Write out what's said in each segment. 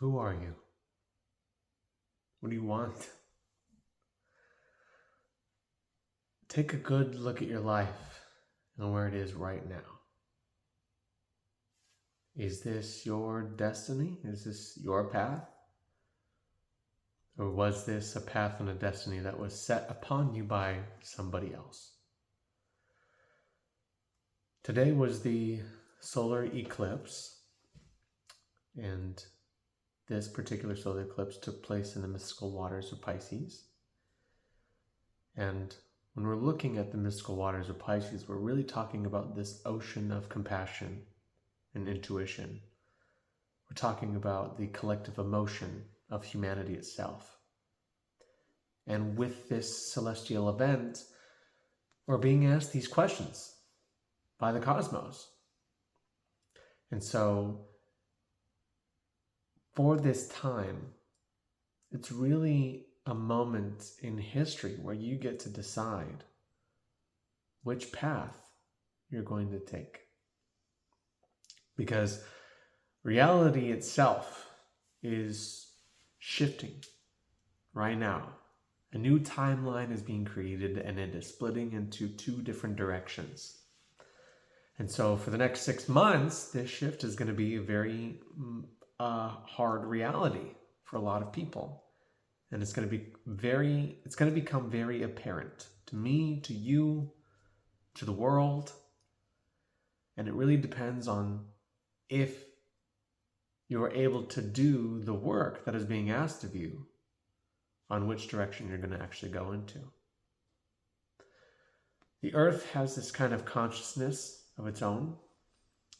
Who are you? What do you want? Take a good look at your life and where it is right now. Is this your destiny? Is this your path? Or was this a path and a destiny that was set upon you by somebody else? Today was the solar eclipse, and this particular solar eclipse took place in the mystical waters of Pisces. And when we're looking at the mystical waters of Pisces, we're really talking about this ocean of compassion and intuition. We're talking about the collective emotion of humanity itself. And with this celestial event, we're being asked these questions by the cosmos. And so, for this time, it's really a moment in history where you get to decide which path you're going to take. Because reality itself is shifting right now. A new timeline is being created, and it is splitting into two different directions. And so for the next 6 months, this shift is going to be a very hard reality for a lot of people. And it's going to become very apparent to me, to you, to the world. And it really depends on if you are able to do the work that is being asked of you, on which direction you're going to actually go into. The earth has this kind of consciousness of its own,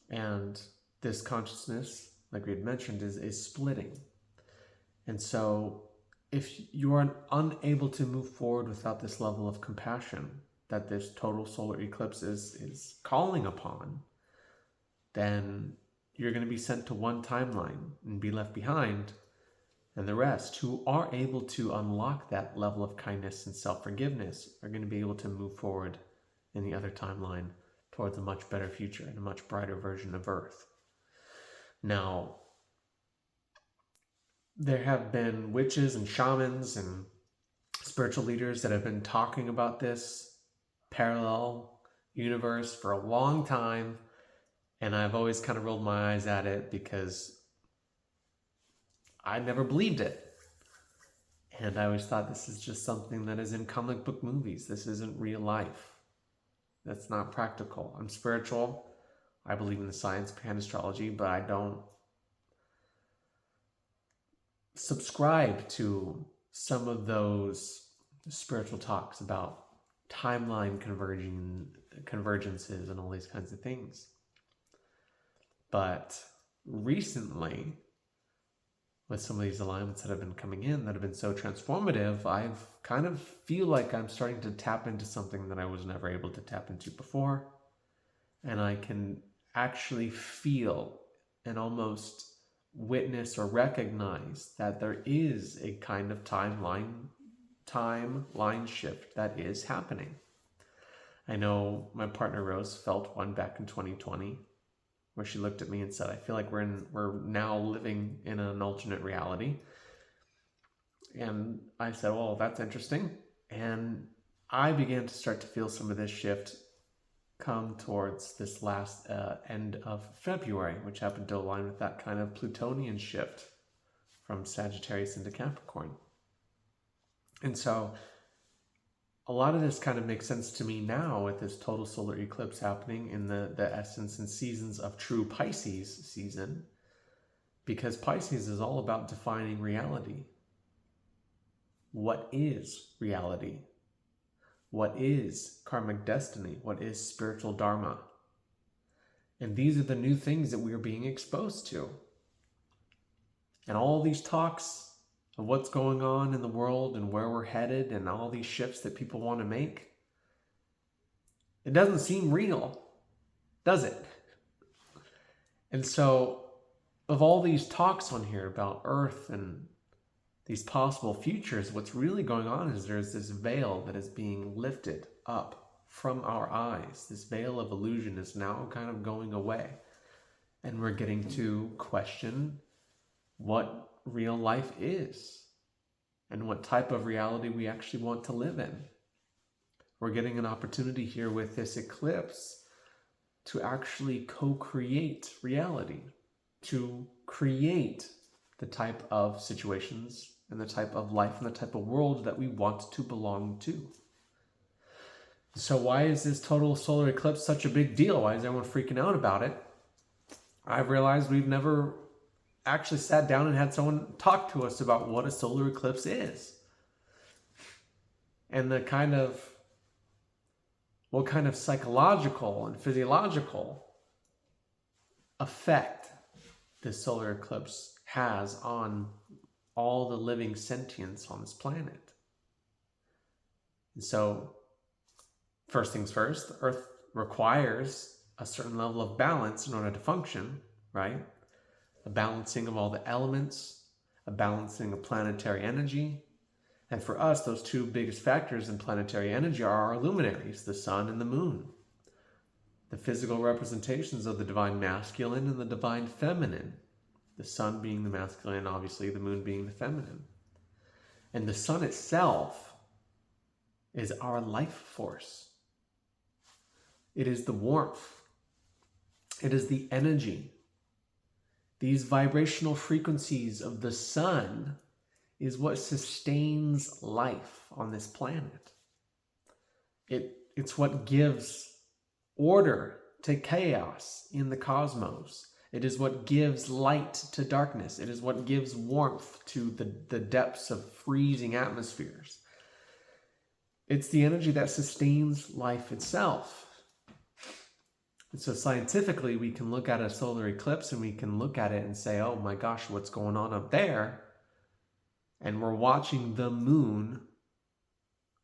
and this consciousness, like we had mentioned, is splitting. And so if you are unable to move forward without this level of compassion that this total solar eclipse is calling upon, then you're going to be sent to one timeline and be left behind. And the rest, who are able to unlock that level of kindness and self-forgiveness, are going to be able to move forward in the other timeline towards a much better future and a much brighter version of Earth. Now, there have been witches and shamans and spiritual leaders that have been talking about this parallel universe for a long time, and I've always kind of rolled my eyes at it because I never believed it. And I always thought this is just something that is in comic book movies. This isn't real life. That's not practical. I'm spiritual. I believe in the science behind astrology, but I don't subscribe to some of those spiritual talks about timeline convergences and all these kinds of things. But recently, with some of these alignments that have been coming in that have been so transformative, I've kind of feel like I'm starting to tap into something that I was never able to tap into before. And I can actually feel and almost witness or recognize that there is a kind of timeline shift that is happening. I know my partner Rose felt one back in 2020, where she looked at me and said, I feel like we're now living in an alternate reality. And I said, well, that's interesting. And I began to start to feel some of this shift come towards this last end of February, which happened to align with that kind of Plutonian shift from Sagittarius into Capricorn. And so a lot of this kind of makes sense to me now with this total solar eclipse happening in the essence and seasons of true Pisces season, because Pisces is all about defining reality. What is reality? What is karmic destiny? What is spiritual dharma? And these are the new things that we are being exposed to. And all these talks of what's going on in the world and where we're headed and all these shifts that people want to make, it doesn't seem real, does it? And so, of all these talks on here about Earth and these possible futures, what's really going on is there's this veil that is being lifted up from our eyes. This veil of illusion is now kind of going away. And we're getting to question what real life is and what type of reality we actually want to live in. We're getting an opportunity here with this eclipse to actually co-create reality, to create the type of situations and the type of life and the type of world that we want to belong to. So why is this total solar eclipse such a big deal? Why is everyone freaking out about it? I've realized we've never actually sat down and had someone talk to us about what a solar eclipse is. And what kind of psychological and physiological effect this solar eclipse has on all the living sentience on this planet. And so, first things first, the Earth requires a certain level of balance in order to function, right? A balancing of all the elements, a balancing of planetary energy. And for us, those two biggest factors in planetary energy are our luminaries, the sun and the moon. The physical representations of the divine masculine and the divine feminine. The sun being the masculine, obviously the moon being the feminine. And the sun itself is our life force. It is the warmth. It is the energy. These vibrational frequencies of the sun is what sustains life on this planet. It's what gives order to chaos in the cosmos. It is what gives light to darkness. It is what gives warmth to the depths of freezing atmospheres. It's the energy that sustains life itself. And so scientifically, we can look at a solar eclipse and we can look at it and say, oh my gosh, what's going on up there? And we're watching the moon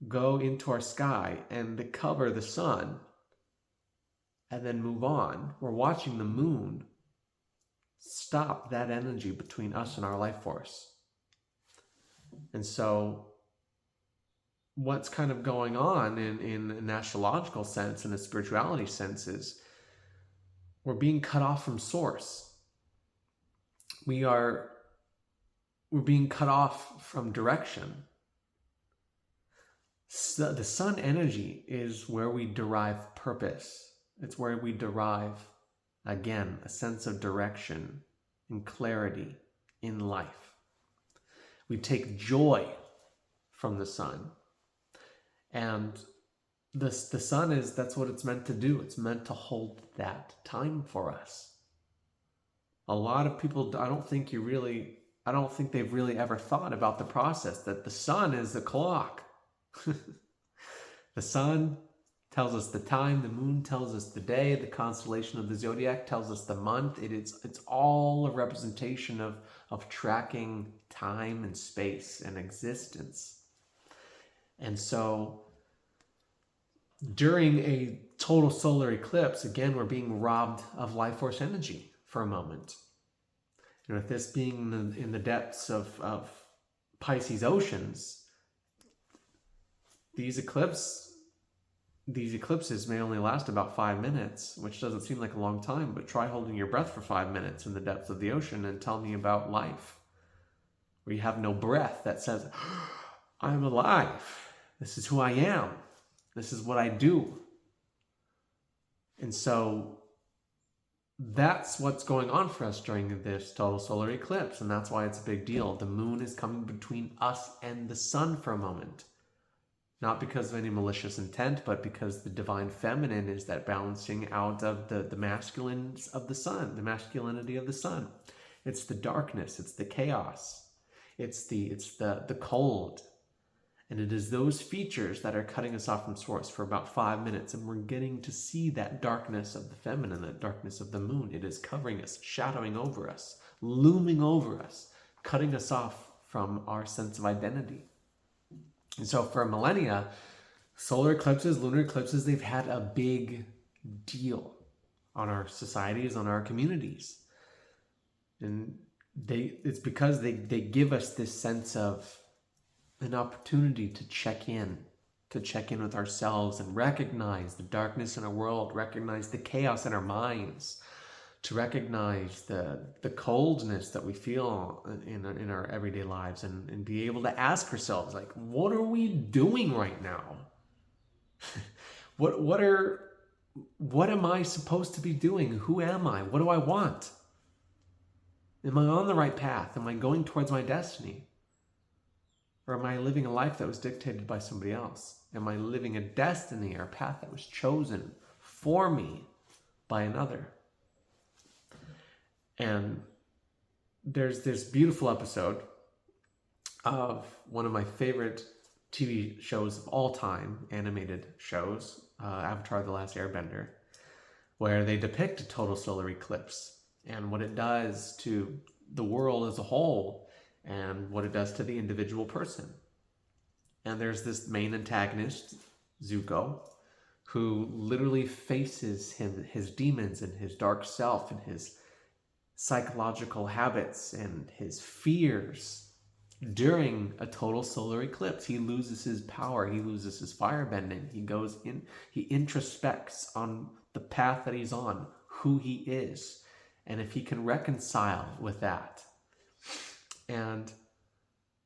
go into our sky and cover the sun and then move on. We're watching the moon stop that energy between us and our life force. And so what's kind of going on in an astrological sense, in a spirituality sense, is we're being cut off from source. We're being cut off from direction. So the sun energy is where we derive purpose. It's where we derive, again, a sense of direction and clarity in life. We take joy from the sun. And the sun that's what it's meant to do. It's meant to hold that time for us. A lot of people, I don't think they've really ever thought about the process that the sun is the clock. The sun tells us the time, the moon tells us the day, the constellation of the zodiac tells us the month. It's all a representation of tracking time and space and existence. And so during a total solar eclipse, again, we're being robbed of life force energy for a moment. And with this being in the depths of Pisces oceans, these eclipses may only last about 5 minutes, which doesn't seem like a long time, but try holding your breath for 5 minutes in the depths of the ocean and tell me about life, where you have no breath that says, I'm alive. This is who I am. This is what I do. And so that's what's going on for us during this total solar eclipse, and that's why it's a big deal. The moon is coming between us and the sun for a moment. Not because of any malicious intent, but because the divine feminine is that balancing out of the masculines of the sun, the masculinity of the sun. It's the darkness, it's the chaos, it's the cold. And it is those features that are cutting us off from source for about 5 minutes. And we're getting to see that darkness of the feminine, that darkness of the moon. It is covering us, shadowing over us, looming over us, cutting us off from our sense of identity. And so for millennia, solar eclipses, lunar eclipses, they've had a big deal on our societies, on our communities. And it's because they give us this sense of an opportunity to check in with ourselves and recognize the darkness in our world, recognize the chaos in our minds, to recognize the coldness that we feel in our everyday lives, and be able to ask ourselves, like, what are we doing right now? what am I supposed to be doing? Who am I? What do I want? Am I on the right path? Am I going towards my destiny? Or am I living a life that was dictated by somebody else? Am I living a destiny or a path that was chosen for me by another? And there's this beautiful episode of one of my favorite TV shows of all time, animated shows, Avatar: The Last Airbender, where they depict a total solar eclipse and what it does to the world as a whole and what it does to the individual person. And there's this main antagonist, Zuko, who literally faces his demons and his dark self and his psychological habits and his fears during a total solar eclipse. He loses his power. He loses his firebending. He goes in, he introspects on the path that he's on, who he is, and if he can reconcile with that. And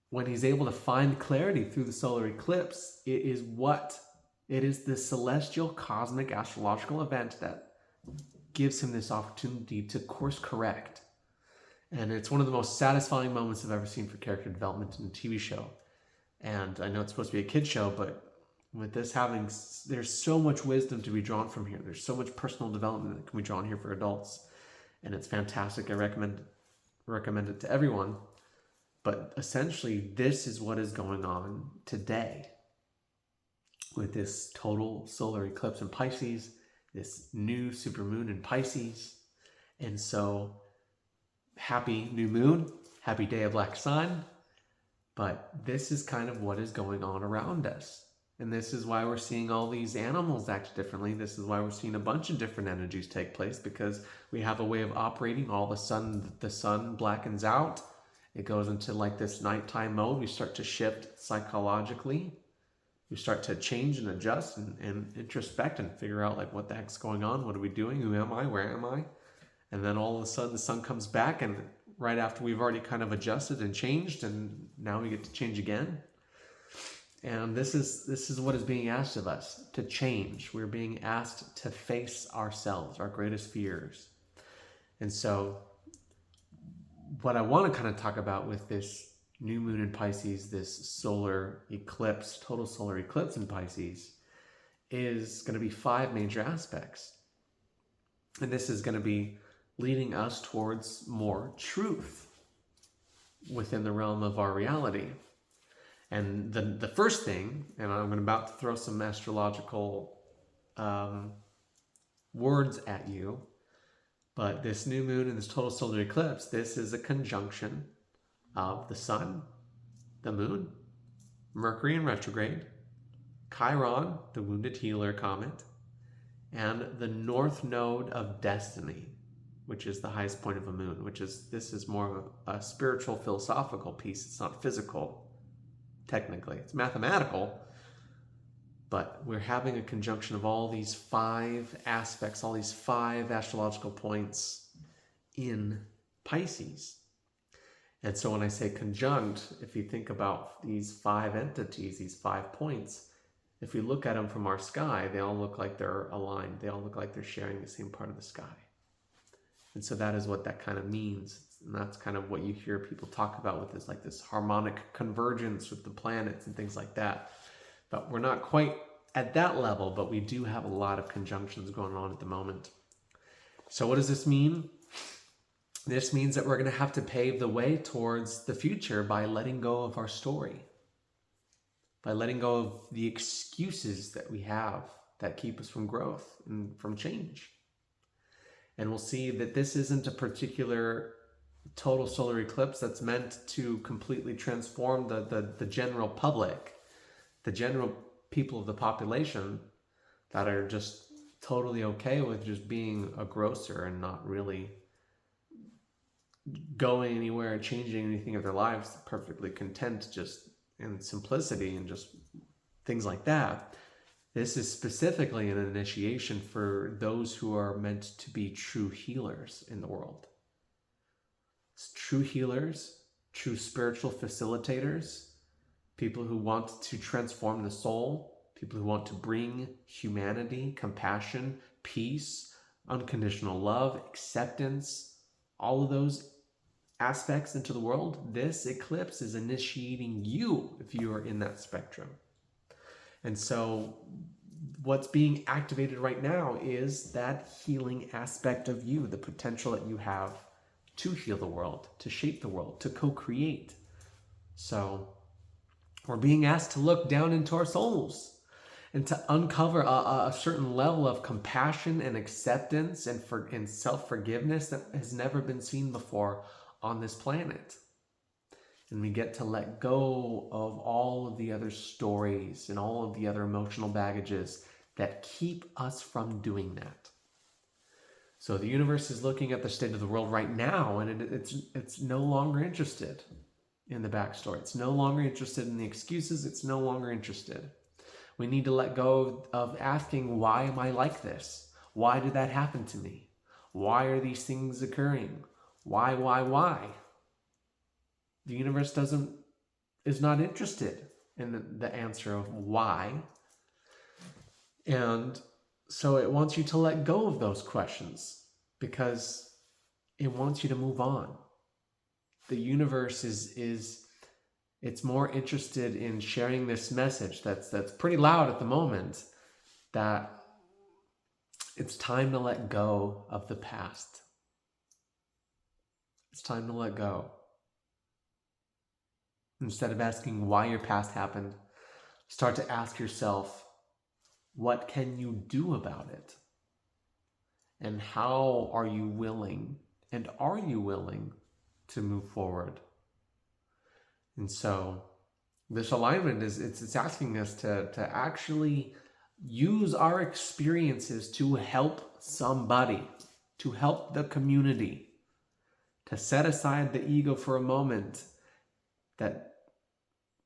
when he's able to find clarity through the solar eclipse, it is this celestial, cosmic, astrological event that gives him this opportunity to course correct. And it's one of the most satisfying moments I've ever seen for character development in a TV show. And I know it's supposed to be a kid show, but with this there's so much wisdom to be drawn from here. There's so much personal development that can be drawn here for adults. And it's fantastic. I recommend it to everyone. But essentially, this is what is going on today with this total solar eclipse in Pisces, this new supermoon in Pisces. And so, happy new moon, happy day of black sun. But this is kind of what is going on around us. And this is why we're seeing all these animals act differently. This is why we're seeing a bunch of different energies take place, because we have a way of operating. All of a sudden, the sun blackens out. It goes into like this nighttime mode. We start to shift psychologically. We start to change and adjust and introspect and figure out like, what the heck's going on? What are we doing? Who am I? Where am I? And then all of a sudden the sun comes back, and right after we've already kind of adjusted and changed, and now we get to change again. And this is what is being asked of us, to change. We're being asked to face ourselves, our greatest fears. And so what I want to kind of talk about with this new moon in Pisces, this solar eclipse, total solar eclipse in Pisces, is going to be 5 major aspects. And this is going to be leading us towards more truth within the realm of our reality. And the first thing, and I'm about to throw some astrological words at you, but this new moon and this total solar eclipse, this is a conjunction of the sun, the moon, Mercury in retrograde, Chiron, the wounded healer comet, and the north node of destiny, which is the highest point of a moon, this is more of a spiritual, philosophical piece. It's not physical, technically. It's mathematical, but we're having a conjunction of all these 5 aspects, all these 5 astrological points in Pisces. And so when I say conjunct, if you think about these 5 entities, these 5 points, if we look at them from our sky, they all look like they're aligned. They all look like they're sharing the same part of the sky. And so that is what that kind of means. And that's kind of what you hear people talk about with this, like this harmonic convergence with the planets and things like that. But we're not quite at that level, but we do have a lot of conjunctions going on at the moment. So what does this mean? This means that we're going to have to pave the way towards the future by letting go of our story, by letting go of the excuses that we have that keep us from growth and from change. And we'll see that this isn't a particular total solar eclipse that's meant to completely transform the general public, the general people of the population that are just totally okay with just being a grocer and not really going anywhere, changing anything of their lives, perfectly content just in simplicity and just things like that. This is specifically an initiation for those who are meant to be true healers in the world. True healers, true spiritual facilitators, people who want to transform the soul, people who want to bring humanity, compassion, peace, unconditional love, acceptance, all of those aspects into the world. This eclipse is initiating you if you are in that spectrum. And so what's being activated right now is that healing aspect of you, the potential that you have to heal the world, to shape the world, to co-create. So we're being asked to look down into our souls and to uncover a certain level of compassion and acceptance and self-forgiveness that has never been seen before on this planet. And we get to let go of all of the other stories and all of the other emotional baggages that keep us from doing that. So the universe is looking at the state of the world right now, and it's no longer interested in the backstory. It's no longer interested in the excuses. It's no longer interested. We need to let go of asking, why am I like this? Why did that happen to me? Why are these things occurring? Why? The universe is not interested in the answer of why. And so it wants you to let go of those questions because it wants you to move on. The universe it's more interested in sharing this message that's pretty loud at the moment, that it's time to let go of the past. It's time to let go. Instead of asking why your past happened, start to ask yourself, what can you do about it? And how are you willing, and are you willing to move forward? And so this alignment it's asking us to actually use our experiences to help somebody, to help the community, to set aside the ego for a moment that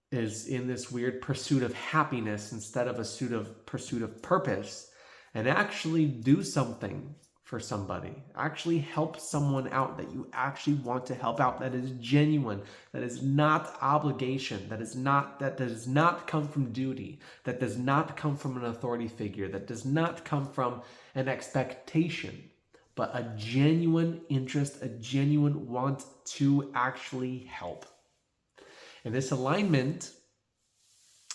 is in this weird pursuit of happiness instead of a pursuit of purpose, and actually do something for somebody. Actually help someone out that you actually want to help out, that is genuine, that is not obligation, that does not come from duty, that does not come from an authority figure, that does not come from an expectation, but a genuine interest, a genuine want to actually help. And this alignment,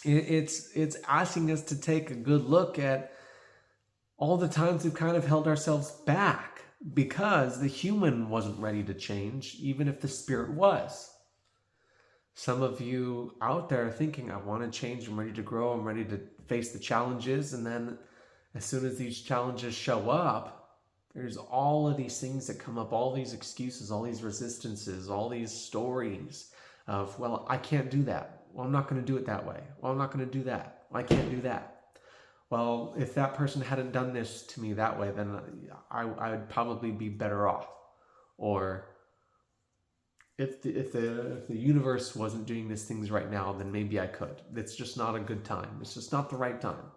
it's asking us to take a good look at all the times we've kind of held ourselves back because the human wasn't ready to change, even if the spirit was. Some of you out there are thinking, I want to change, I'm ready to grow, I'm ready to face the challenges. And then as soon as these challenges show up, there's all of these things that come up, all these excuses, all these resistances, all these stories of, well, I can't do that. Well, I'm not going to do it that way. Well, I'm not going to do that. Well, I can't do that. Well, if that person hadn't done this to me that way, then I would probably be better off. Or if the universe wasn't doing these things right now, then maybe I could. It's just not a good time. It's just not the right time.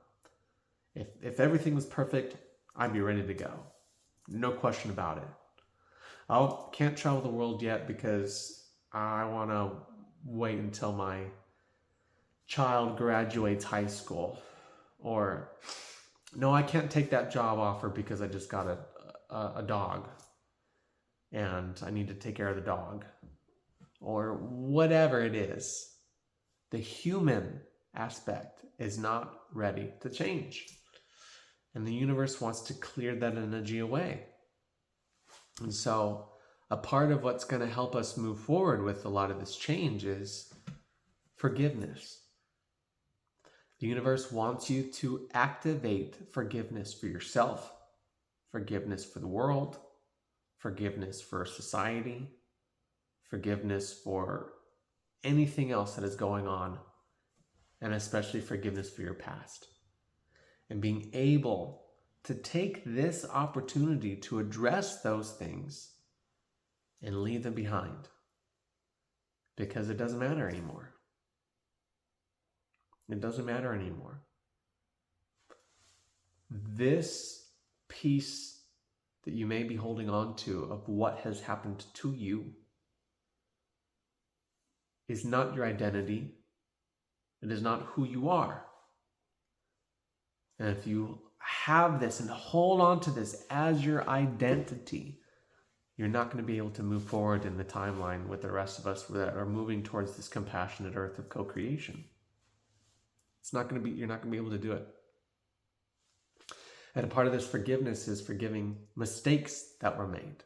If everything was perfect, I'd be ready to go. No question about it. I can't travel the world yet because I want to wait until my child graduates high school. Or, no, I can't take that job offer because I just got a dog and I need to take care of the dog. Or whatever it is, the human aspect is not ready to change. And the universe wants to clear that energy away. And so a part of what's going to help us move forward with a lot of this change is forgiveness. The universe wants you to activate forgiveness for yourself, forgiveness for the world, forgiveness for society, forgiveness for anything else that is going on, and especially forgiveness for your past. And being able to take this opportunity to address those things and leave them behind, because it doesn't matter anymore. It doesn't matter anymore. this piece that you may be holding on to of what has happened to you is not your identity. It is not who you are. And if you have this and hold on to this as your identity, you're not going to be able to move forward in the timeline with the rest of us that are moving towards this compassionate earth of co-creation. You're not going to be able to do it. And a part of this forgiveness is forgiving mistakes that were made.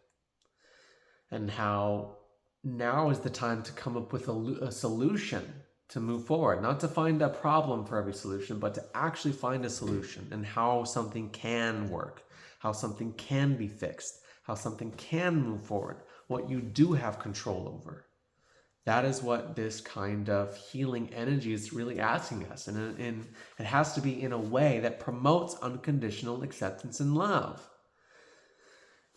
And how now is the time to come up with a solution to move forward. Not to find a problem for every solution, but to actually find a solution and how something can work, how something can be fixed, how something can move forward, what you do have control over. That is what this kind of healing energy is really asking us. And it has to be in a way that promotes unconditional acceptance and love.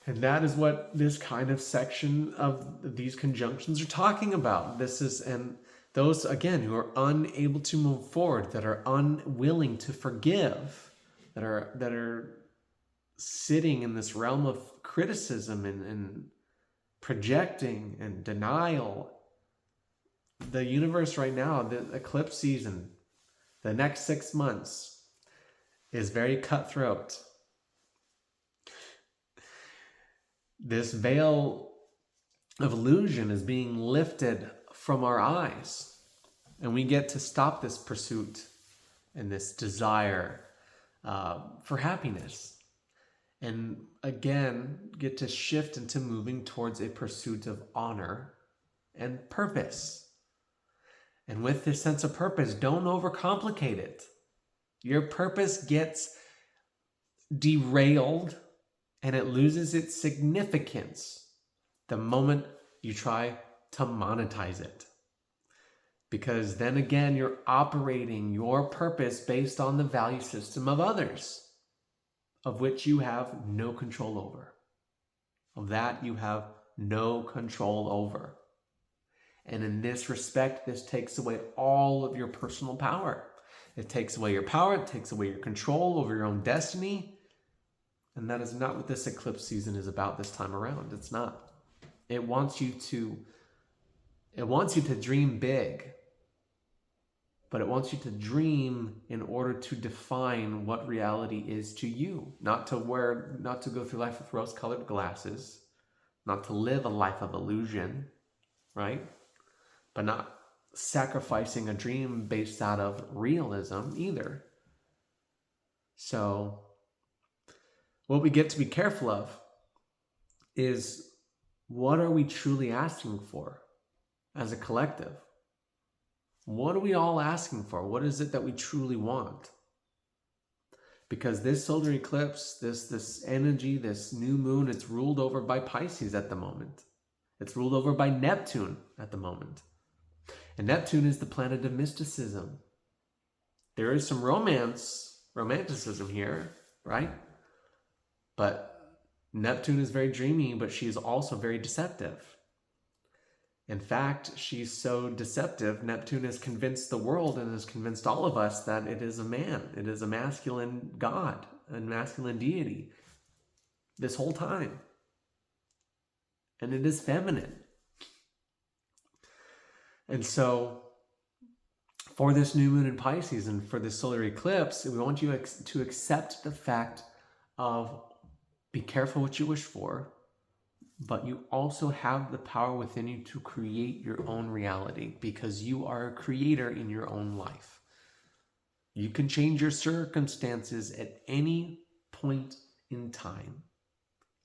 And that is what this kind of section of these conjunctions are talking about. And those, again, who are unable to move forward, that are unwilling to forgive, that are sitting in this realm of criticism and projecting and denial. The universe right now, the eclipse season, the next 6 months is very cutthroat. This veil of illusion is being lifted from our eyes, and we get to stop this pursuit and this desire for happiness, and again get to shift into moving towards a pursuit of honor and purpose. And with this sense of purpose, don't overcomplicate it. Your purpose gets derailed and it loses its significance the moment you try to monetize it. Because then again, you're operating your purpose based on the value system of others, of which you have no control over. Of that you have no control over. And in this respect, this takes away all of your personal power. It takes away your power, it takes away your control over your own destiny. And that is not what this eclipse season is about this time around. It's not. It wants you to dream big. But it wants you to dream in order to define what reality is to you. Not to go through life with rose-colored glasses. Not to live a life of illusion, right? But not sacrificing a dream based out of realism either. So what we get to be careful of is, what are we truly asking for as a collective? What are we all asking for? What is it that we truly want? Because this solar eclipse, this energy, this new moon, it's ruled over by Pisces at the moment. It's ruled over by Neptune at the moment. And Neptune is the planet of mysticism. There is some romanticism here, right? But Neptune is very dreamy, but she is also very deceptive. In fact, she's so deceptive, Neptune has convinced the world and has convinced all of us that it is a man. It is a masculine god, a masculine deity this whole time. And it is feminine. And so, for this new moon in Pisces and for this solar eclipse, we want you to accept the fact of, be careful what you wish for, but you also have the power within you to create your own reality, because you are a creator in your own life. You can change your circumstances at any point in time.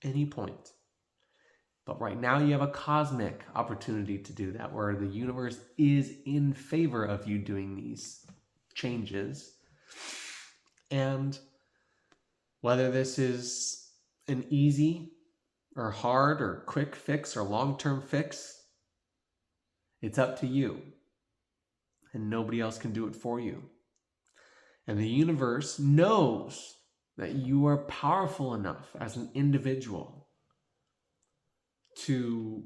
Any point. But right now you have a cosmic opportunity to do that, where the universe is in favor of you doing these changes. And whether this is an easy or hard or quick fix or long-term fix, it's up to you. And nobody else can do it for you. And the universe knows that you are powerful enough as an individual to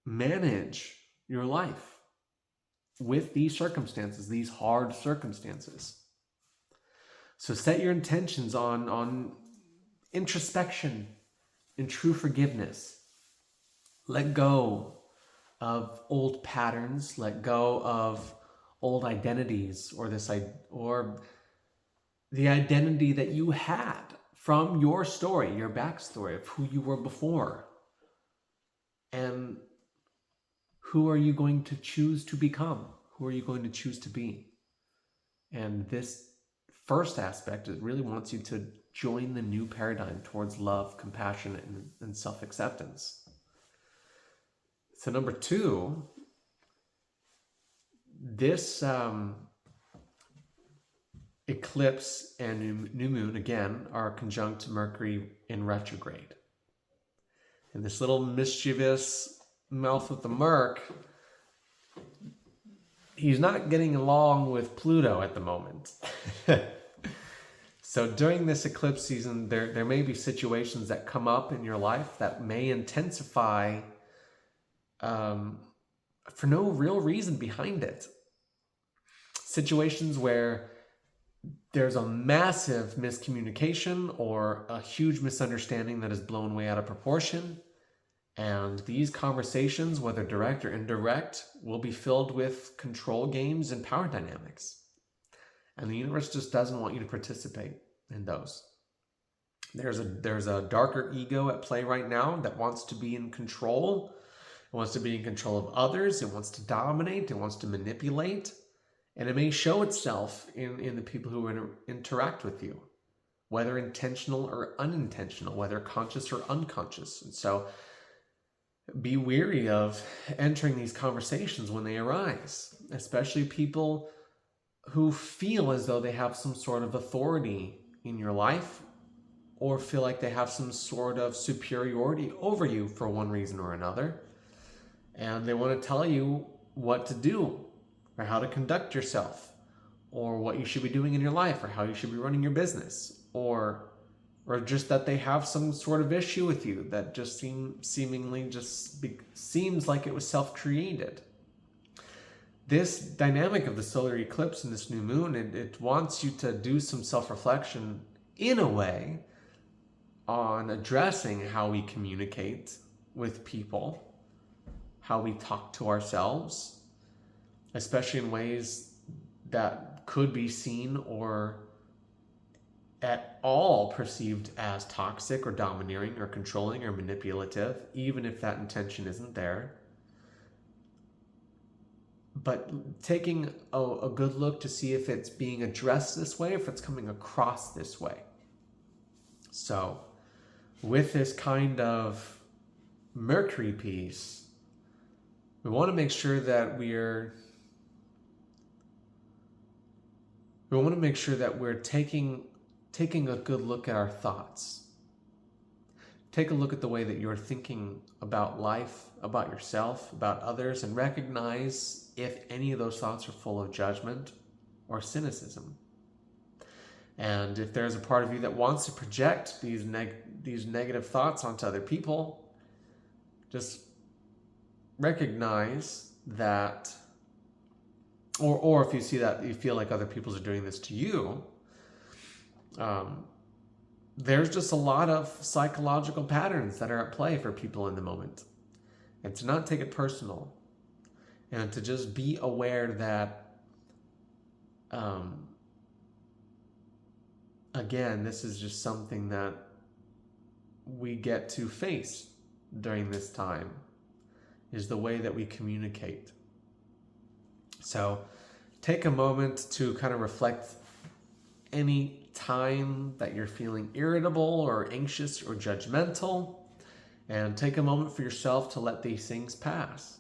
manage your life with these circumstances, these hard circumstances. So set your intentions on introspection and true forgiveness. Let go of old patterns, let go of old identities, or the identity that you had from your story, your backstory of who you were before. And who are you going to choose to become? Who are you going to choose to be? And this first aspect, it really wants you to join the new paradigm towards love, compassion, and self-acceptance. So number 2, this eclipse and new moon, again, are conjunct Mercury in retrograde. And this little mischievous mouth with the Merc, he's not getting along with Pluto at the moment. So during this eclipse season, there may be situations that come up in your life that may intensify for no real reason behind it. Situations where there's a massive miscommunication or a huge misunderstanding that is blown way out of proportion. And these conversations, whether direct or indirect, will be filled with control games and power dynamics. And the universe just doesn't want you to participate in those. There's a darker ego at play right now that wants to be in control. It wants to be in control of others. It wants to dominate. It wants to manipulate. And it may show itself in the people who interact with you, whether intentional or unintentional, whether conscious or unconscious. And so be wary of entering these conversations when they arise, especially people who feel as though they have some sort of authority in your life or feel like they have some sort of superiority over you for one reason or another. And they want to tell you what to do or how to conduct yourself or what you should be doing in your life or how you should be running your business or just that they have some sort of issue with you that just seems like it was self-created. This dynamic of the solar eclipse and this new moon, it wants you to do some self-reflection in a way on addressing how we communicate with people, how we talk to ourselves, especially in ways that could be seen or at all perceived as toxic or domineering or controlling or manipulative, even if that intention isn't there. But taking a good look to see if it's being addressed this way, if it's coming across this way. So with this kind of Mercury piece, we want to make sure that we're taking a good look at our thoughts. Take a look at the way that you're thinking about life, about yourself, about others, and recognize if any of those thoughts are full of judgment or cynicism. And if there's a part of you that wants to project these negative thoughts onto other people, just recognize that, or if you see that you feel like other people are doing this to you, there's just a lot of psychological patterns that are at play for people in the moment. And to not take it personal. And to just be aware that, again, this is just something that we get to face during this time, is the way that we communicate. So take a moment to kind of reflect any time that you're feeling irritable or anxious or judgmental, and take a moment for yourself to let these things pass.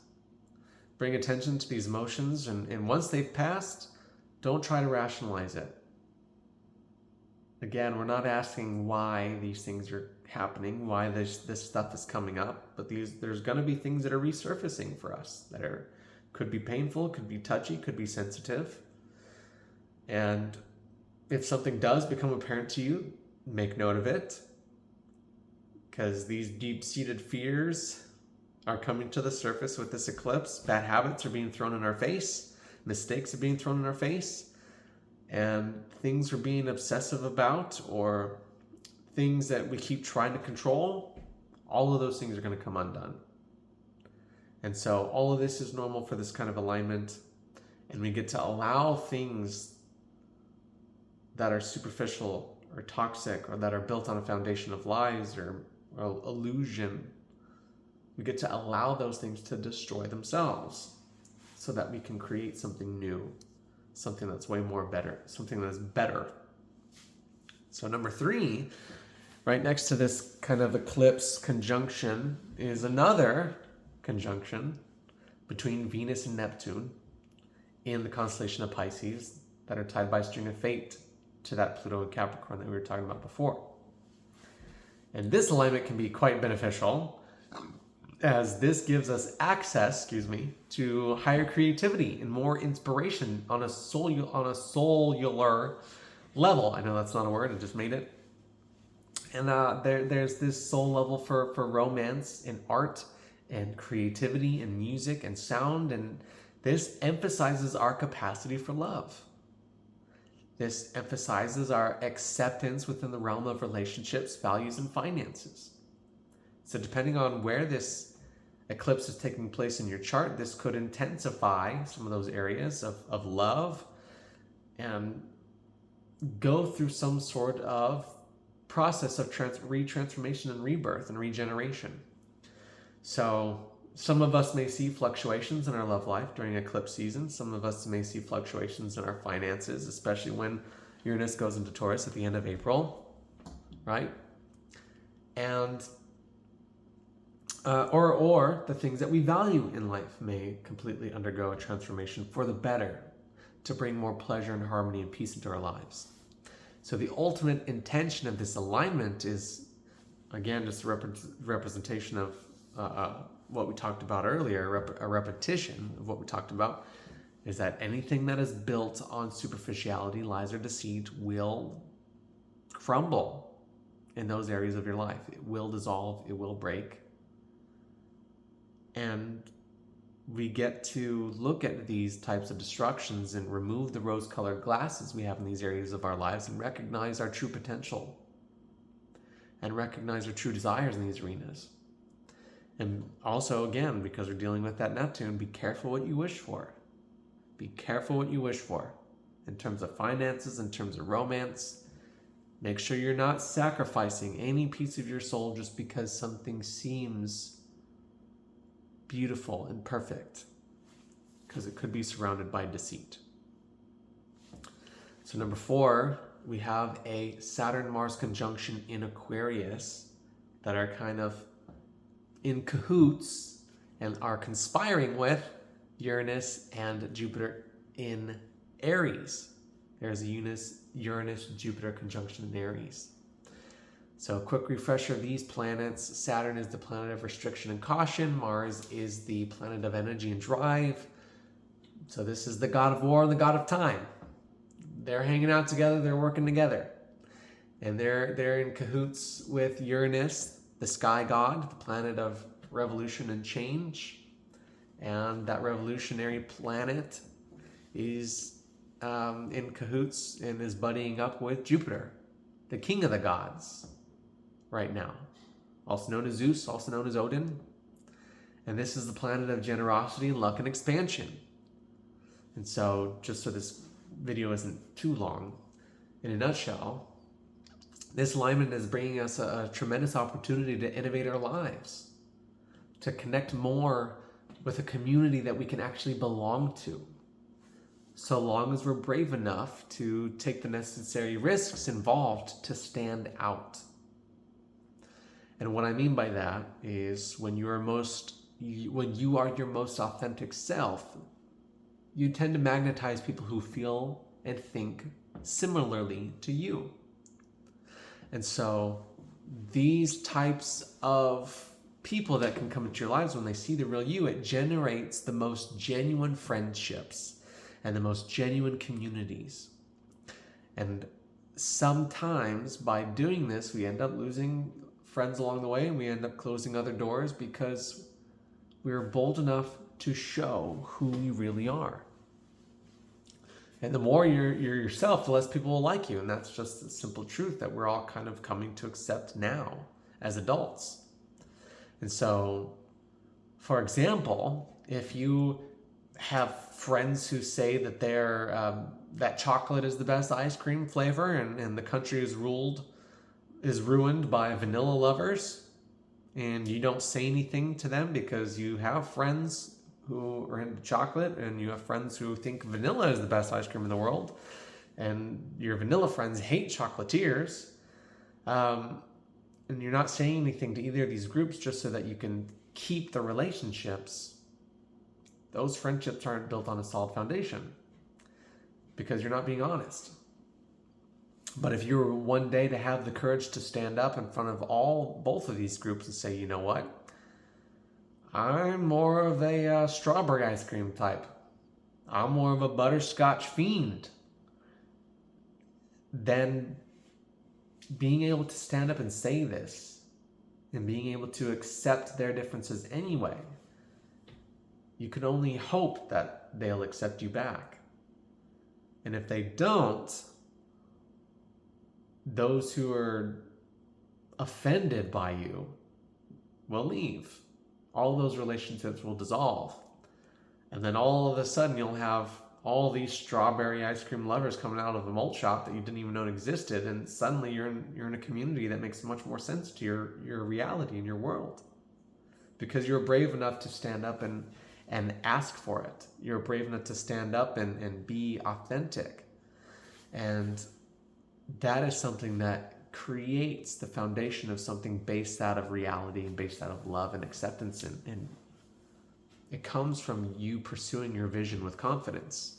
Bring attention to these emotions, and once they've passed, don't try to rationalize it. Again, we're not asking why these things are happening, why this stuff is coming up, but there's going to be things that are resurfacing for us that could be painful, could be touchy, could be sensitive. And if something does become apparent to you, make note of it, because these deep-seated fears are coming to the surface with this eclipse. Bad habits are being thrown in our face. Mistakes are being thrown in our face. and things we're being obsessive about, or things that we keep trying to control, all of those things are going to come undone. And so all of this is normal for this kind of alignment, and we get to allow things that are superficial or toxic or that are built on a foundation of lies or illusion. We get to allow those things to destroy themselves so that we can create something new, something that's way more better, something that's better. So number 3, right next to this kind of eclipse conjunction, is another conjunction between Venus and Neptune in the constellation of Pisces that are tied by a string of fate to that Pluto and Capricorn that we were talking about before. And this alignment can be quite beneficial, as this gives us access, to higher creativity and more inspiration on a cellular level. I know that's not a word, I just made it. And there's this soul level for romance and art and creativity and music and sound, and this emphasizes our capacity for love. This emphasizes our acceptance within the realm of relationships, values, and finances. So depending on where this eclipse is taking place in your chart, this could intensify some of those areas of love and go through some sort of process of retransformation and rebirth and regeneration. So some of us may see fluctuations in our love life during eclipse season. Some of us may see fluctuations in our finances, especially when Uranus goes into Taurus at the end of April, right? And or the things that we value in life may completely undergo a transformation for the better, to bring more pleasure and harmony and peace into our lives. So the ultimate intention of this alignment is, again, just a representation of what we talked about earlier, a repetition of what we talked about, is that anything that is built on superficiality, lies, or deceit will crumble in those areas of your life. It will dissolve, it will break. And we get to look at these types of destructions and remove the rose-colored glasses we have in these areas of our lives and recognize our true potential and recognize our true desires in these arenas. And also, again, because we're dealing with that Neptune, be careful what you wish for. Be careful what you wish for in terms of finances, in terms of romance. Make sure you're not sacrificing any piece of your soul just because something seems beautiful and perfect, because it could be surrounded by deceit. So number 4, we have a Saturn-Mars conjunction in Aquarius that are kind of in cahoots and are conspiring with Uranus and Jupiter in Aries. There's a Uranus-Jupiter conjunction in Aries. So a quick refresher of these planets: Saturn is the planet of restriction and caution. Mars is the planet of energy and drive. So this is the god of war and the god of time. They're hanging out together, they're working together. And they're in cahoots with Uranus, the sky god, the planet of revolution and change. And that revolutionary planet is in cahoots and is buddying up with Jupiter, the king of the gods, right now, also known as Zeus, also known as Odin. And this is the planet of generosity, luck, and expansion. And so, just so this video isn't too long, in a nutshell, this alignment is bringing us a tremendous opportunity to innovate our lives, to connect more with a community that we can actually belong to, so long as we're brave enough to take the necessary risks involved to stand out. And what I mean by that is when you are your most authentic self, you tend to magnetize people who feel and think similarly to you. And so these types of people that can come into your lives, when they see the real you, it generates the most genuine friendships and the most genuine communities. And sometimes by doing this, we end up losing friends along the way, and we end up closing other doors because we're bold enough to show who we really are. And the more you're yourself, the less people will like you. And that's just the simple truth that we're all kind of coming to accept now as adults. And so, for example, if you have friends who say that that chocolate is the best ice cream flavor, and the country is ruined by vanilla lovers, and you don't say anything to them because you have friends who are into chocolate, and you have friends who think vanilla is the best ice cream in the world, and your vanilla friends hate chocolatiers, and you're not saying anything to either of these groups just so that you can keep the relationships, those friendships aren't built on a solid foundation because you're not being honest. But if you were one day to have the courage to stand up in front of both of these groups and say, you know what, I'm more of a strawberry ice cream type. I'm more of a butterscotch fiend. Then being able to stand up and say this and being able to accept their differences anyway, you can only hope that they'll accept you back. And if they don't, those who are offended by you will leave. All those relationships will dissolve. And then all of a sudden you'll have all these strawberry ice cream lovers coming out of a malt shop that you didn't even know existed, and suddenly you're in a community that makes much more sense to your reality and your world. Because you're brave enough to stand up and ask for it. You're brave enough to stand up and be authentic. And that is something that creates the foundation of something based out of reality and based out of love and acceptance. And it comes from you pursuing your vision with confidence.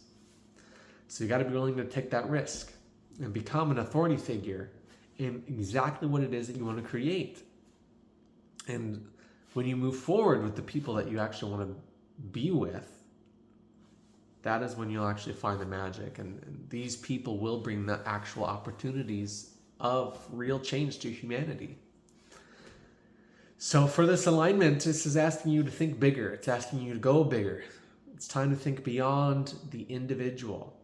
So you got to be willing to take that risk and become an authority figure in exactly what it is that you want to create. And when you move forward with the people that you actually want to be with, that is when you'll actually find the magic. And these people will bring the actual opportunities of real change to humanity. So for this alignment, this is asking you to think bigger. It's asking you to go bigger. It's time to think beyond the individual,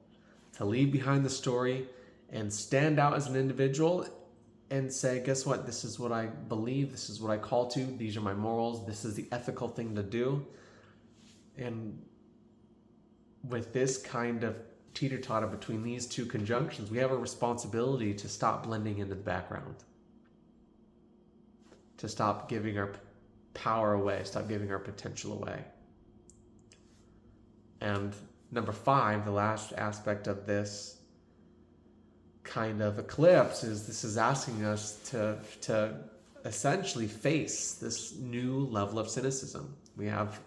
to leave behind the story and stand out as an individual and say, guess what? This is what I believe. This is what I call to. These are my morals. This is the ethical thing to do. And with this kind of teeter-totter between these two conjunctions, we have a responsibility to stop blending into the background, to stop giving our power away, stop giving our potential away. And number 5, the last aspect of this kind of eclipse is this is asking us to essentially face this new level of cynicism. We have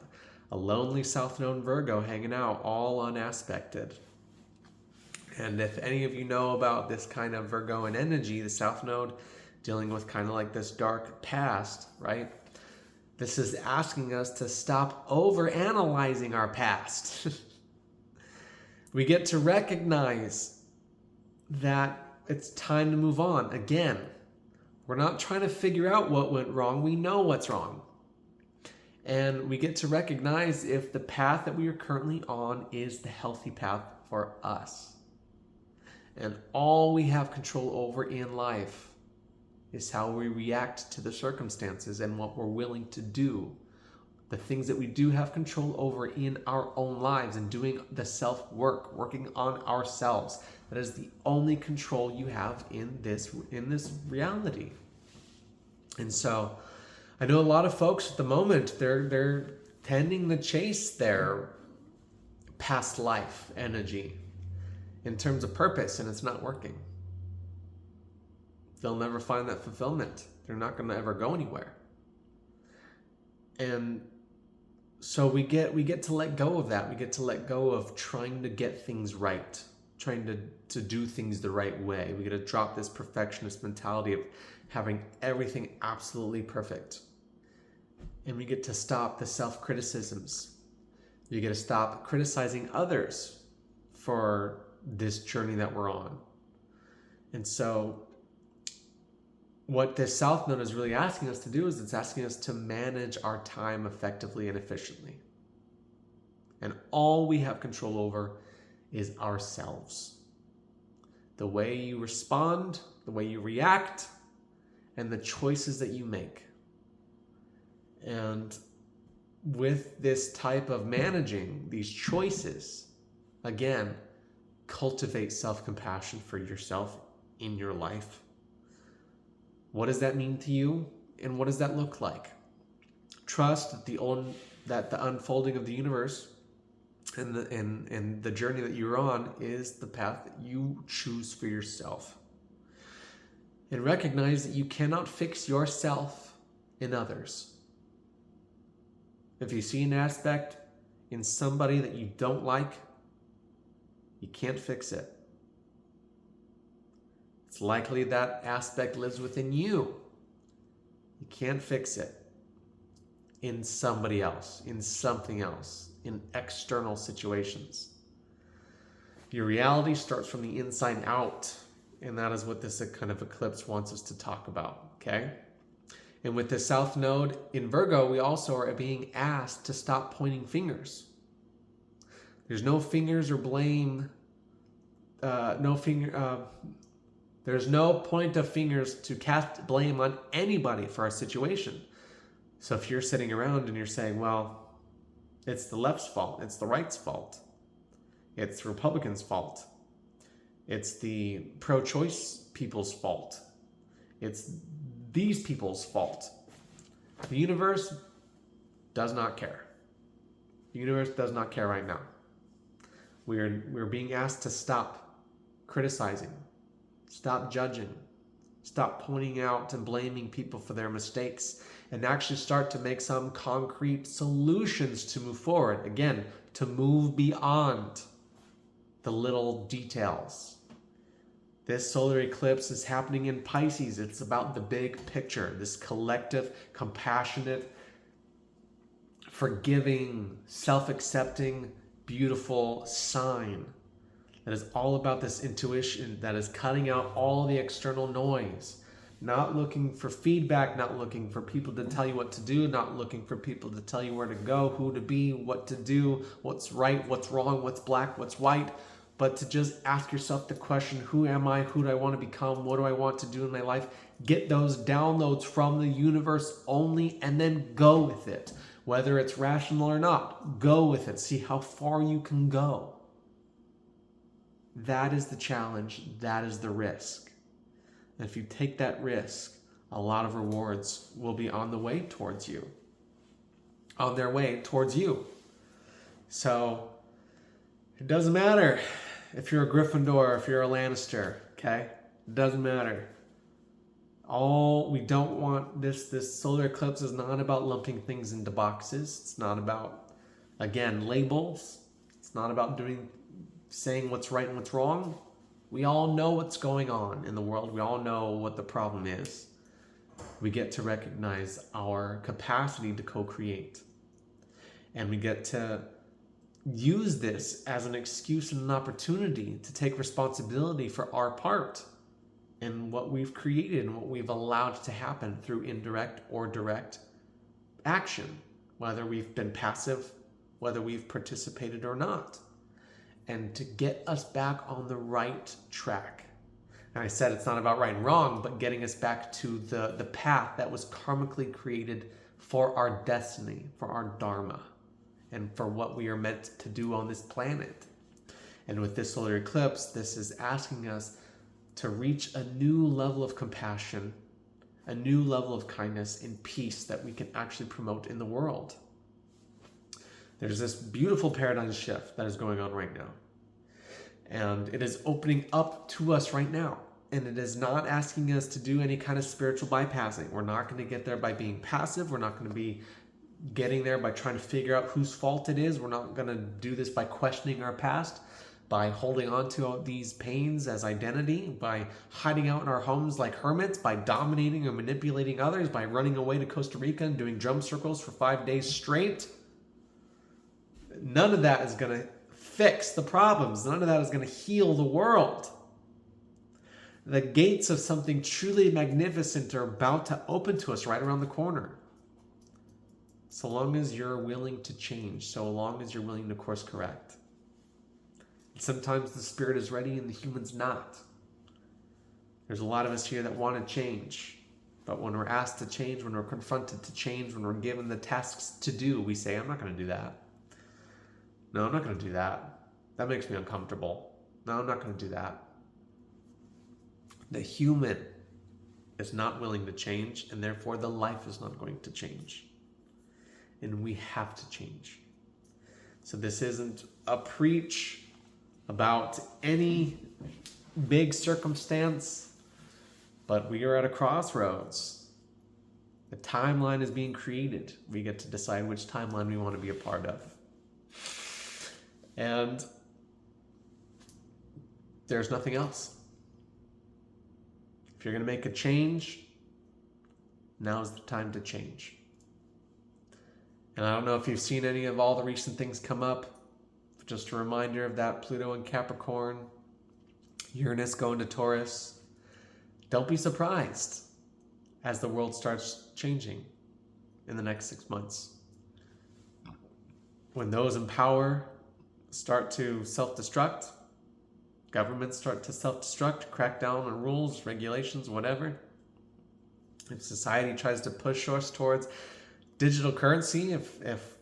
a lonely South Node Virgo hanging out, all unaspected. And if any of you know about this kind of Virgoan energy, the South Node dealing with kind of like this dark past, right? This is asking us to stop over-analyzing our past. We get to recognize that it's time to move on. Again, we're not trying to figure out what went wrong. We know what's wrong. And we get to recognize if the path that we are currently on is the healthy path for us. And all we have control over in life is how we react to the circumstances and what we're willing to do. The things that we do have control over in our own lives and doing the self-work, working on ourselves. That is the only control you have in this reality. And so I know a lot of folks at the moment, they're tending to chase their past life energy in terms of purpose, and it's not working. They'll never find that fulfillment. They're not going to ever go anywhere. And so we get to let go of that. We get to let go of trying to get things right, trying to do things the right way. We get to drop this perfectionist mentality of having everything absolutely perfect. And we get to stop the self-criticisms. You get to stop criticizing others for this journey that we're on. And so what this South Node is really asking us to do is it's asking us to manage our time effectively and efficiently. And all we have control over is ourselves. The way you respond, the way you react, and the choices that you make. And with this type of managing these choices, again, cultivate self-compassion for yourself in your life. What does that mean to you? And what does that look like? Trust that the unfolding of the universe and the journey that you're on is the path that you choose for yourself. And recognize that you cannot fix yourself in others. If you see an aspect in somebody that you don't like, you can't fix it. It's likely that aspect lives within you. You can't fix it in somebody else, in something else, in external situations. Your reality starts from the inside out, and that is what this kind of eclipse wants us to talk about, okay? And with the South Node in Virgo, we also are being asked to stop pointing fingers. There's no fingers or blame, there's no point of fingers to cast blame on anybody for our situation. So if you're sitting around and you're saying, well, it's the left's fault, it's the right's fault, it's Republicans' fault, it's the pro-choice people's fault, it's these people's fault. The universe does not care. The universe does not care right now. We're being asked to stop criticizing, stop judging, stop pointing out and blaming people for their mistakes, and actually start to make some concrete solutions to move forward. Again, to move beyond the little details. This solar eclipse is happening in Pisces. It's about the big picture, this collective, compassionate, forgiving, self-accepting, beautiful sign that is all about this intuition that is cutting out all the external noise, not looking for feedback, not looking for people to tell you what to do, not looking for people to tell you where to go, who to be, what to do, what's right, what's wrong, what's black, what's white, but to just ask yourself the question, who am I, who do I want to become, what do I want to do in my life? Get those downloads from the universe only, and then go with it. Whether it's rational or not, go with it. See how far you can go. That is the challenge. That is the risk. And if you take that risk, a lot of rewards will be on the way towards you. On their way towards you. So it doesn't matter if you're a Gryffindor, if you're a Lannister, okay? It doesn't matter. We don't want this solar eclipse is not about lumping things into boxes. It's not about, again, labels. It's not about saying what's right and what's wrong. We all know what's going on in the world. We all know what the problem is. We get to recognize our capacity to co-create. And we get to use this as an excuse and an opportunity to take responsibility for our part in what we've created and what we've allowed to happen through indirect or direct action, whether we've been passive, whether we've participated or not, and to get us back on the right track. And I said it's not about right and wrong, but getting us back to the path that was karmically created for our destiny, for our dharma, and for what we are meant to do on this planet. And with this solar eclipse, this is asking us to reach a new level of compassion, a new level of kindness and peace that we can actually promote in the world. There's this beautiful paradigm shift that is going on right now. And it is opening up to us right now. And it is not asking us to do any kind of spiritual bypassing. We're not going to get there by being passive. We're not going to be getting there by trying to figure out whose fault it is. We're not going to do this by questioning our past, by holding on to these pains as identity, by hiding out in our homes like hermits, by dominating or manipulating others, by running away to Costa Rica and doing drum circles for 5 days straight. None of that is going to fix the problems. None of that is going to heal the world. The gates of something truly magnificent are about to open to us right around the corner. So long as you're willing to change, so long as you're willing to course correct. Sometimes the spirit is ready and the human's not. There's a lot of us here that want to change. But when we're asked to change, when we're confronted to change, when we're given the tasks to do, we say, I'm not going to do that. No, I'm not going to do that. That makes me uncomfortable. No, I'm not going to do that. The human is not willing to change, and therefore the life is not going to change. And we have to change. So this isn't a preach about any big circumstance, but we are at a crossroads. The timeline is being created. We get to decide which timeline we want to be a part of. And there's nothing else. If you're going to make a change, now's the time to change. And I don't know if you've seen any of all the recent things come up. Just a reminder of that Pluto in Capricorn, Uranus going to Taurus. Don't be surprised as the world starts changing in the next 6 months. When those in power start to self-destruct, governments start to self-destruct, crack down on rules, regulations, whatever. If society tries to push us towards digital currency, if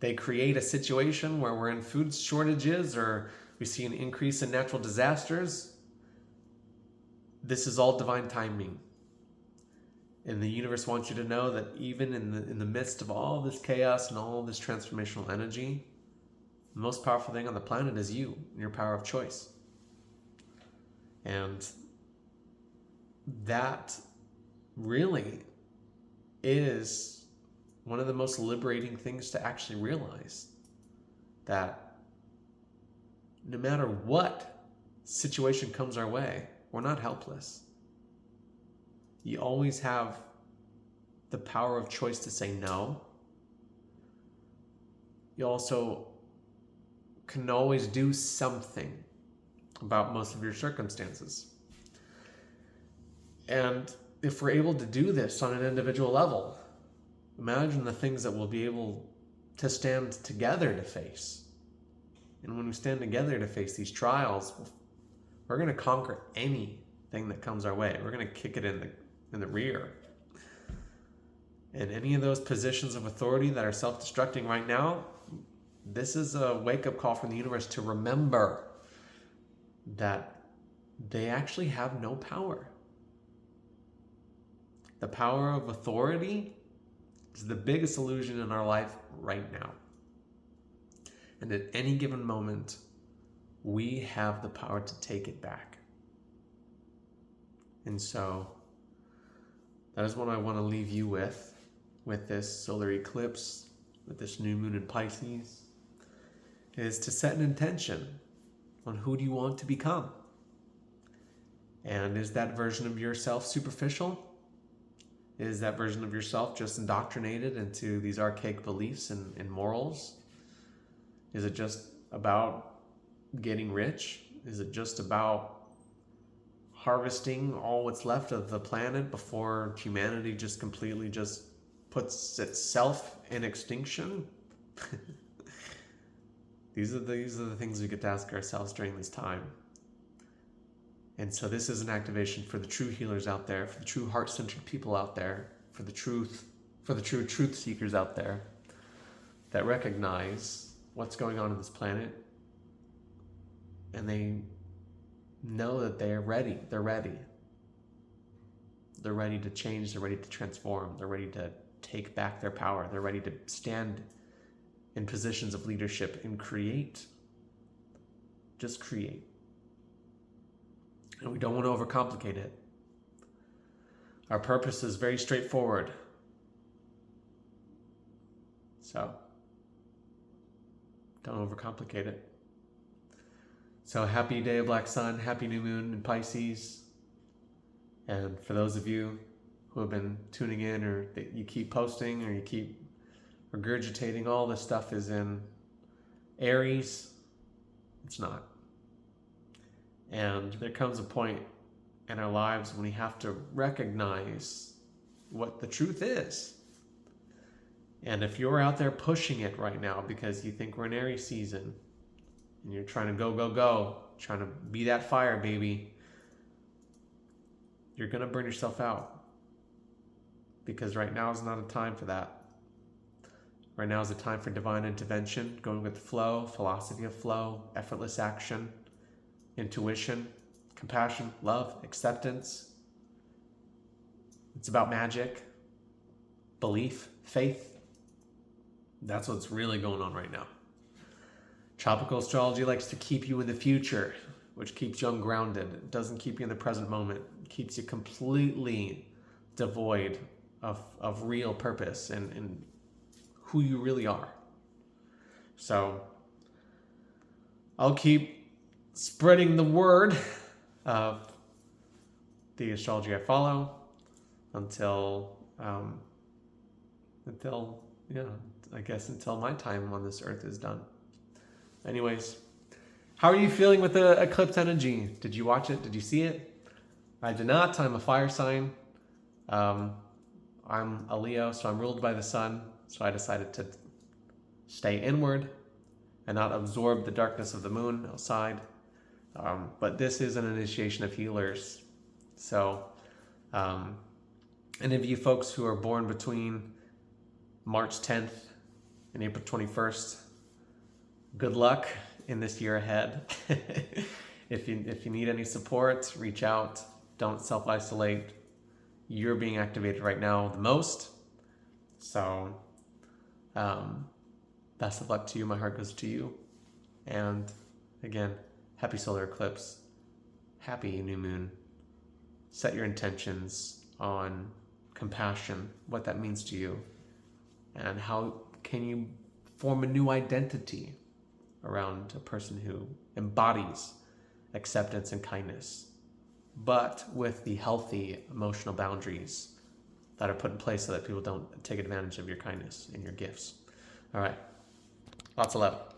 they create a situation where we're in food shortages or we see an increase in natural disasters, this is all divine timing. And the universe wants you to know that even in the midst of all this chaos and all this transformational energy, the most powerful thing on the planet is you and your power of choice. And that really is one of the most liberating things to actually realize, that no matter what situation comes our way, we're not helpless. You always have the power of choice to say no. You also can always do something about most of your circumstances. And if we're able to do this on an individual level, imagine the things that we'll be able to stand together to face. And when we stand together to face these trials, we're going to conquer anything that comes our way. We're going to kick it in the rear. And any of those positions of authority that are self-destructing right now, this is a wake-up call from the universe to remember that they actually have no power. The power of authority is the biggest illusion in our life right now. And at any given moment, we have the power to take it back. And so that is what I want to leave you with this solar eclipse, with this new moon in Pisces, is to set an intention on who do you want to become. And is that version of yourself superficial? Is that version of yourself just indoctrinated into these archaic beliefs and morals? Is it just about getting rich? Is it just about harvesting all what's left of the planet before humanity just completely just puts itself in extinction? These are the things we get to ask ourselves during this time. And so this is an activation for the true healers out there, for the true heart-centered people out there, for the true truth seekers out there that recognize what's going on this planet, and they know that they are ready. They're ready. They're ready to change. They're ready to transform. They're ready to take back their power. They're ready to stand in positions of leadership and create. Just create. And we don't want to overcomplicate it. Our purpose is very straightforward. So, don't overcomplicate it. So, happy day of Black Sun, happy new moon in Pisces. And for those of you who have been tuning in, or that you keep posting, or you keep regurgitating, all this stuff is in Aries. It's not. And there comes a point in our lives when we have to recognize what the truth is. And if you're out there pushing it right now because you think we're in Aries season, and you're trying to go, trying to be that fire, baby, you're going to burn yourself out. Because right now is not a time for that. Right now is a time for divine intervention, going with the flow, philosophy of flow, effortless action, intuition, compassion, love, acceptance. It's about magic, belief, faith. That's what's really going on right now. Tropical astrology likes to keep you in the future, which keeps you ungrounded. It doesn't keep you in the present moment. It keeps you completely devoid of real purpose and who you really are. So I'll keep spreading the word of the astrology I follow until my time on this earth is done. Anyways, how are you feeling with the eclipse energy? Did you watch it? Did you see it? I did not. I'm a fire sign. I'm a Leo, so I'm ruled by the sun. So I decided to stay inward and not absorb the darkness of the moon outside. But this is an initiation of healers. So any of you folks who are born between March 10th and April 21st, good luck in this year ahead. If you need any support, reach out. Don't self-isolate. You're being activated right now the most. So best of luck to you. My heart goes to you. And again, happy solar eclipse. Happy new moon. Set your intentions on compassion, what that means to you, and how can you form a new identity around a person who embodies acceptance and kindness, but with the healthy emotional boundaries that are put in place so that people don't take advantage of your kindness and your gifts. All right. Lots of love.